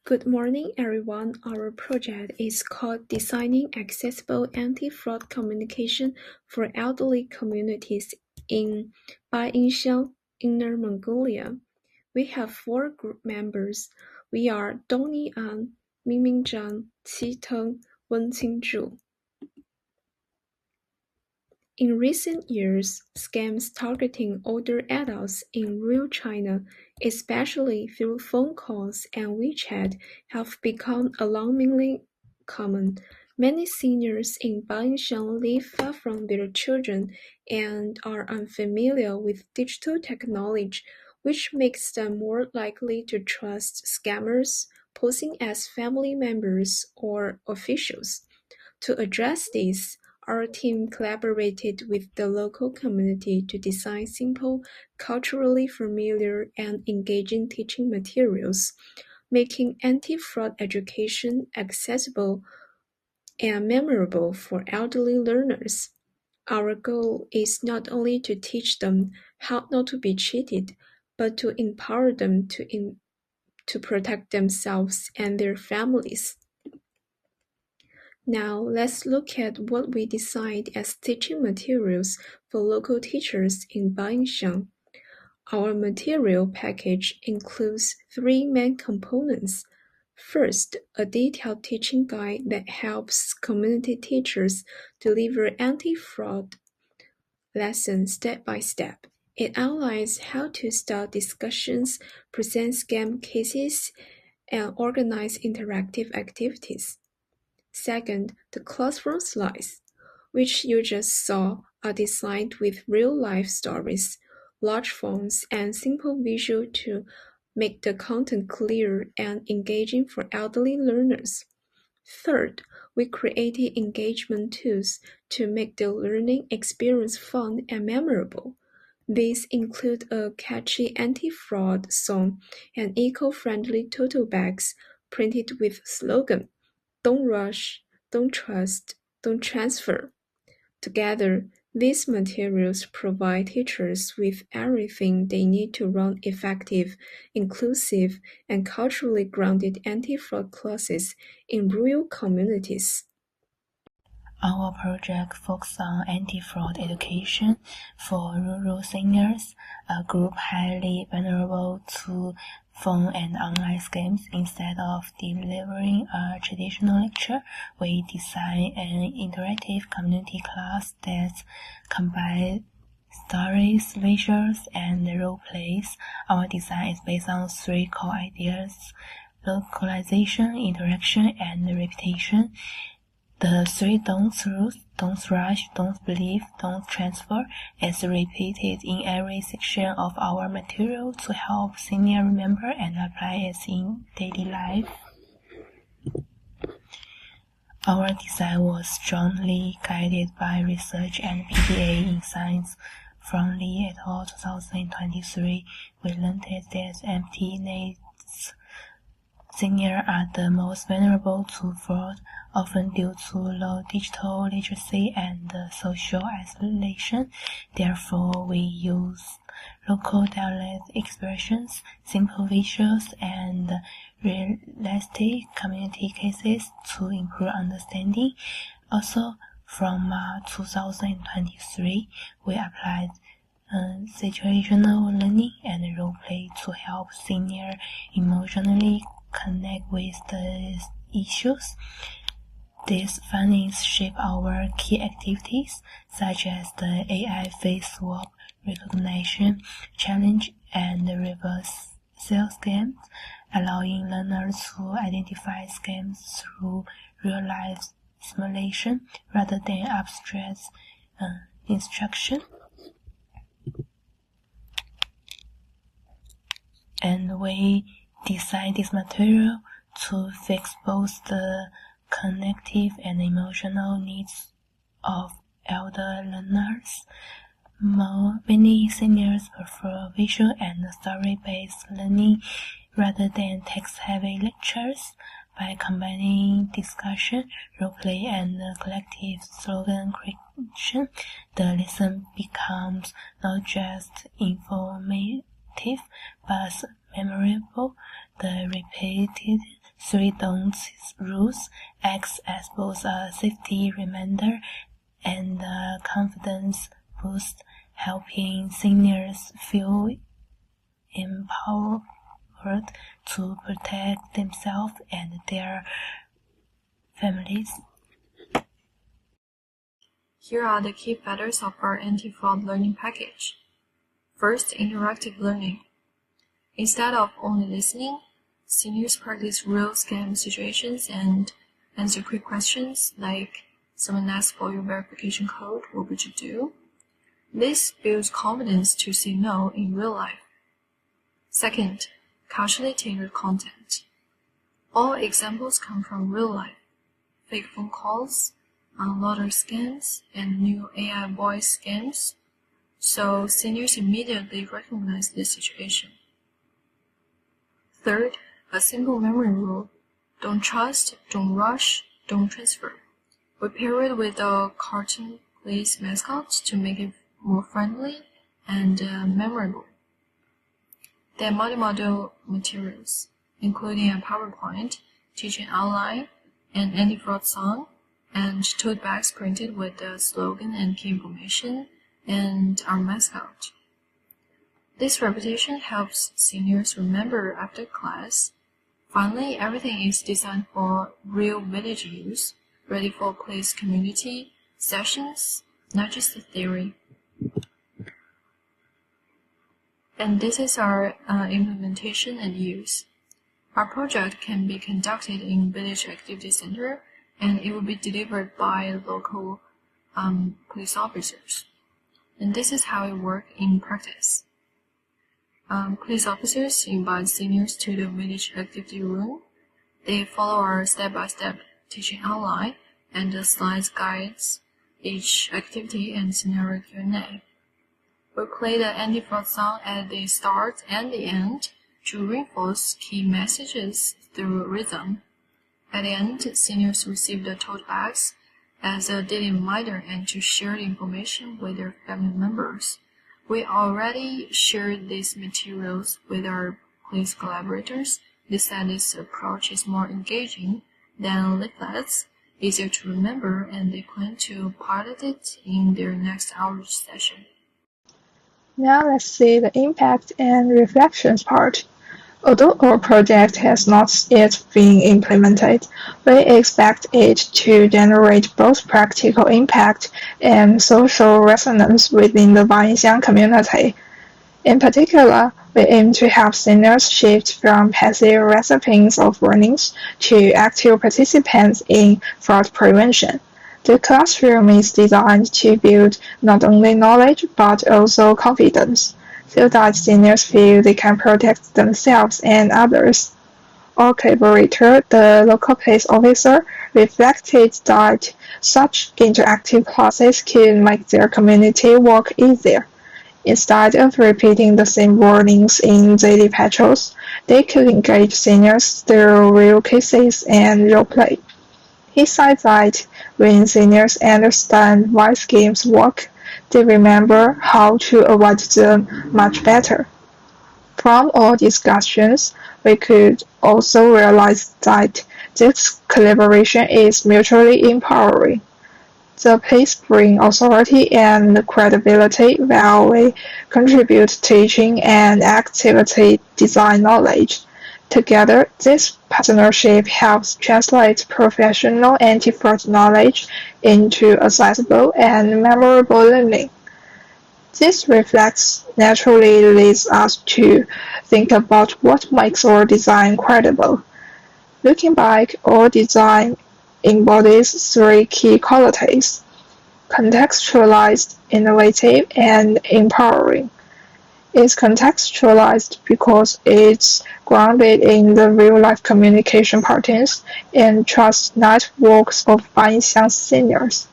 Good morning, everyone. Our project is called Designing Accessible Anti-Fraud Communication for Elderly Communities in Bayingxiang, Inner Mongolia. We have 4 group members. We are Dongni, Mingming, Teng, Wenqing. In recent years, scams targeting older adults in rural China, especially through phone calls and WeChat, have become alarmingly common. Many seniors in Bayinxiang live far from their children and are unfamiliar with digital technology, which makes them more likely to trust scammers posing as family members or officials. To address this, our team collaborated with the local community to design simple, culturally familiar, and engaging teaching materials, making anti-fraud education accessible and memorable for elderly learners. Our goal is not only to teach them how not to be cheated, but to empower them to protect themselves and their families. Now let's look at what we designed as teaching materials for local teachers in Bayinxiang. Our material package includes 3 main components. First, a detailed teaching guide that helps community teachers deliver anti-fraud lessons step by step. It outlines how to start discussions, present scam cases, and organize interactive activities. Second, the classroom slides, which you just saw, are designed with real-life stories, large fonts, and simple visual to make the content clear and engaging for elderly learners. Third, we created engagement tools to make the learning experience fun and memorable. These include a catchy anti-fraud song and eco-friendly tote bags printed with slogan, "Don't rush, don't trust, don't transfer." Together, these materials provide teachers with everything they need to run effective, inclusive, and culturally grounded anti-fraud classes in rural communities. Our project focuses on anti-fraud education for rural seniors, a group highly vulnerable to phone and online scams. Instead of delivering a traditional lecture, we design an interactive community class that combines stories, visuals, and role plays. Our design is based on 3 core ideas: localization, interaction, and repetition. The 3 don'ts rules: don't rush, don't believe, don't transfer, is repeated in every section of our material to help seniors remember and apply it in daily life. Our design was strongly guided by research and PDA in science. From Lee et al. 2023, we learned that empty nest seniors are the most vulnerable to fraud, often due to low digital literacy and social isolation. Therefore, we use local dialect expressions, simple visuals, and realistic community cases to improve understanding. Also, from 2023, we applied situational learning and role play to help seniors emotionally connect with the issues. These findings shape our key activities, such as the AI face swap recognition challenge and reverse sales scams, allowing learners to identify scams through real-life simulation rather than abstract instruction. And we designed this material to fix both the cognitive and emotional needs of elder learners. Many seniors prefer visual and story-based learning rather than text-heavy lectures. By combining discussion, role-play, and collective slogan creation, the lesson becomes not just informative but memorable. The repeated 3 don'ts rules acts as both a safety reminder and a confidence boost, helping seniors feel empowered to protect themselves and their families. Here are the key factors of our anti-fraud learning package. First, interactive learning. Instead of only listening, seniors practice real scam situations and answer quick questions like, someone asks for your verification code, what would you do? This builds confidence to say no in real life. Second, culturally tailored content. All examples come from real life. Fake phone calls, lottery scams, and new AI voice scams, so seniors immediately recognize this situation. Third, a simple memory rule. Don't trust, don't rush, don't transfer. We pair it with a cartoon police mascot to make it more friendly and memorable. Then multi-modal materials, including a PowerPoint, teaching outline, an anti-fraud song, and tote bags printed with the slogan and key information, and our mascot. This repetition helps seniors remember after class. Finally, everything is designed for real village use, ready for police community sessions, not just the theory. And this is our implementation and use. Our project can be conducted in Village Activity Center, and it will be delivered by local police officers. And this is how it works in practice. Police officers invite seniors to the village activity room. They follow our step-by-step teaching outline, and the slides guides each activity and scenario Q&A. We play the anti-fraud song at the start and the end to reinforce key messages through rhythm. At the end, seniors receive the tote bags as a daily reminder and to share the information with their family members. We already shared these materials with our police collaborators. They said this approach is more engaging than leaflets, easier to remember, and they plan to pilot it in their next outreach session. Now let's see the impact and reflections part. Although our project has not yet been implemented, we expect it to generate both practical impact and social resonance within the Bayinxiang community. In particular, we aim to help seniors shift from passive recipients of warnings to active participants in fraud prevention. The classroom is designed to build not only knowledge but also confidence, so that seniors feel they can protect themselves and others. Our collaborator, the local police officer, reflected that such interactive classes could make their community work easier. Instead of repeating the same warnings in daily patrols, they could engage seniors through real cases and role play. He said that when seniors understand why schemes work, they remember how to avoid them much better. From our discussions, we could also realize that this collaboration is mutually empowering. The police bring authority and credibility while we contribute teaching and activity design knowledge. Together, this partnership helps translate professional anti-fraud knowledge into accessible and memorable learning. This reflex naturally leads us to think about what makes our design credible. Looking back, our design embodies three key qualities: contextualized, innovative, and empowering. It's contextualized because it's grounded in the real-life communication patterns and trust networks of Bayinxiang seniors.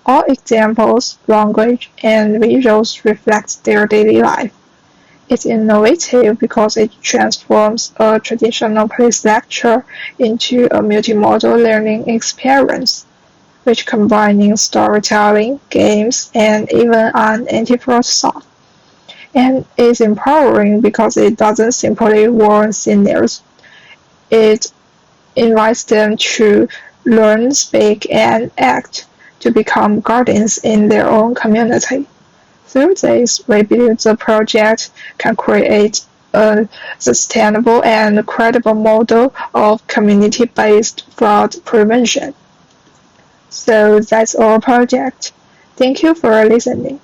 All examples, language, and visuals reflect their daily life. It's innovative because it transforms a traditional police lecture into a multimodal learning experience, which combining storytelling, games, and even an anti-fraud song. And it's empowering because it doesn't simply warn seniors. It invites them to learn, speak, and act to become guardians in their own community. Through this, we believe the project can create a sustainable and credible model of community-based fraud prevention. So that's our project. Thank you for listening.